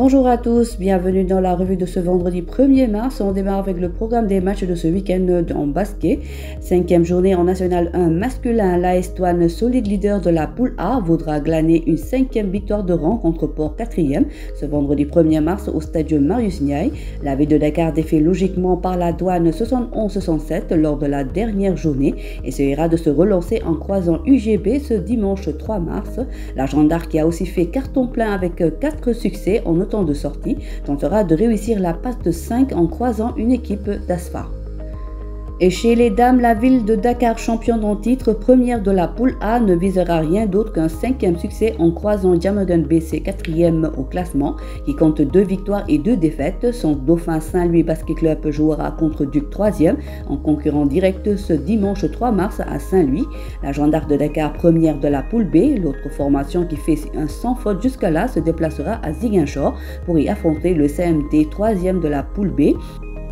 Bonjour à tous, bienvenue dans la revue de ce vendredi 1er mars. On démarre avec le programme des matchs de ce week-end en basket. 5e journée en National 1 masculin. L'AS Douanes, solide leader de la poule A, voudra glaner une 5e victoire de rang contre Port 4e ce vendredi 1er mars au stade Marius Ndiaye. La ville de Dakar défait logiquement par la Douane 71-67 lors de la dernière journée et essaiera de se relancer en croisant UGB ce dimanche 3 mars. La Gendarme, qui a aussi fait carton plein avec 4 succès en autant de sorties, tentera de réussir la passe de 5 en croisant une équipe d'Asfa. Et chez les dames, la ville de Dakar, championne en titre, première de la poule A, ne visera rien d'autre qu'un 5e succès en croisant Diamogun BC 4e au classement, qui compte 2 victoires et 2 défaites. Son dauphin Saint-Louis Basket Club jouera contre Duc 3e en concurrent direct ce dimanche 3 mars à Saint-Louis. La Gendarme de Dakar, première de la poule B, l'autre formation qui fait un sans faute jusqu'à là, se déplacera à Ziguinchor pour y affronter le CMT 3e de la poule B.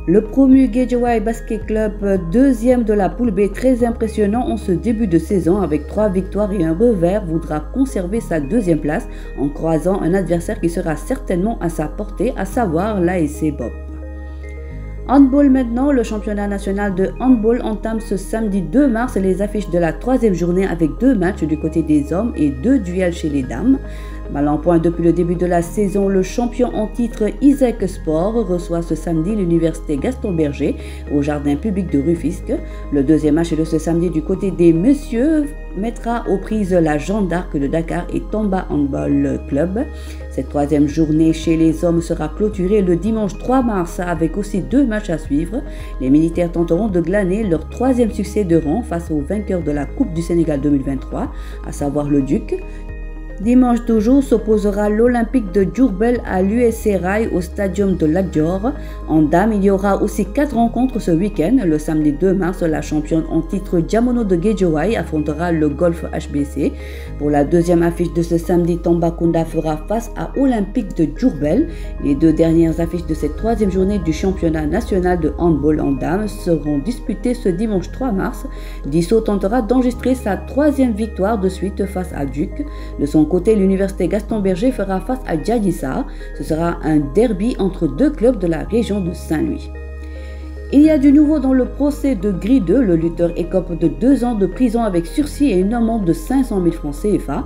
Le promu Guédiawaye Basket Club, 2e de la poule B, très impressionnant en ce début de saison avec 3 victoires et un revers, voudra conserver sa 2e place en croisant un adversaire qui sera certainement à sa portée, à savoir l'ASC Bob. Handball maintenant, le championnat national de handball entame ce samedi 2 mars les affiches de la 3e journée avec 2 matchs du côté des hommes et 2 duels chez les dames. Mal en point depuis le début de la saison, le champion en titre Isaac Sport reçoit ce samedi l'université Gaston Berger au jardin public de Rufisque. Le 2e match de ce samedi du côté des messieurs mettra aux prises la Jeanne d'Arc de Dakar et Tomba Handball Club. Cette 3e journée chez les hommes sera clôturée le dimanche 3 mars avec aussi 2 matchs à suivre. Les militaires tenteront de glaner leur 3e succès de rang face aux vainqueurs de la Coupe du Sénégal 2023, à savoir le Duc. Dimanche toujours s'opposera l'Olympique de Diourbel à l'USC Rail au stadium de Lat Dior. En dames, il y aura aussi 4 rencontres ce week-end. Le samedi 2 mars, la championne en titre Diamono de Guédiawaye affrontera le Golf HBC. Pour la 2e affiche de ce samedi, Tambacounda fera face à Olympique de Diourbel. Les 2 dernières affiches de cette 3e journée du championnat national de handball en dames seront disputées ce dimanche 3 mars. Dissau tentera d'enregistrer sa 3e victoire de suite face à Duc. De son côté, l'université Gaston Berger fera face à Djadissa. Ce sera un derby entre 2 clubs de la région de Saint-Louis. Il y a du nouveau dans le procès de Gris 2. Le lutteur écope de 2 ans de prison avec sursis et une amende de 500 000 francs CFA.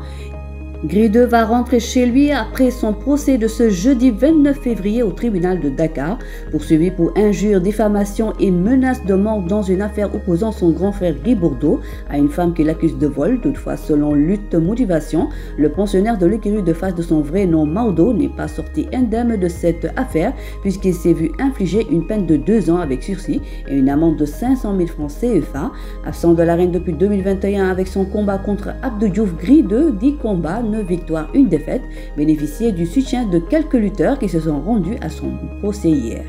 Gris 2 va rentrer chez lui après son procès de ce jeudi 29 février au tribunal de Dakar, poursuivi pour injure, diffamation et menace de mort dans une affaire opposant son grand frère Guy Bourdeau à une femme qui l'accuse de vol. Toutefois, selon Lutte Motivation, le pensionnaire de l'écurie de face de son vrai nom Maudo n'est pas sorti indemne de cette affaire puisqu'il s'est vu infliger une peine de 2 ans avec sursis et une amende de 500 000 francs CFA. Absent de l'arène depuis 2021 avec son combat contre Abdou Diouf, Gris 2, 10 combats, 9 victoires, 1 défaite, bénéficiait du soutien de quelques lutteurs qui se sont rendus à son procès hier.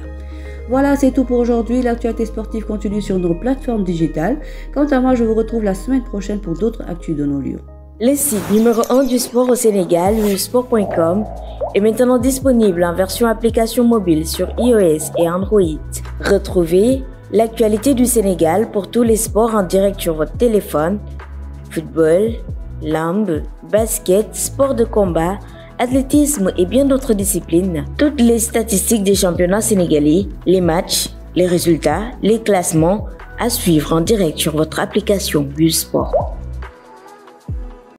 Voilà, c'est tout pour aujourd'hui. L'actualité sportive continue sur nos plateformes digitales. Quant à moi, je vous retrouve la semaine prochaine pour d'autres actus de nos lieux. Le site numéro 1 du sport au Sénégal, sport.com, est maintenant disponible en version application mobile sur iOS et Android. Retrouvez l'actualité du Sénégal pour tous les sports en direct sur votre téléphone, football, lambe, basket, sport de combat, athlétisme et bien d'autres disciplines. Toutes les statistiques des championnats sénégalais, les matchs, les résultats, les classements à suivre en direct sur votre application Sport.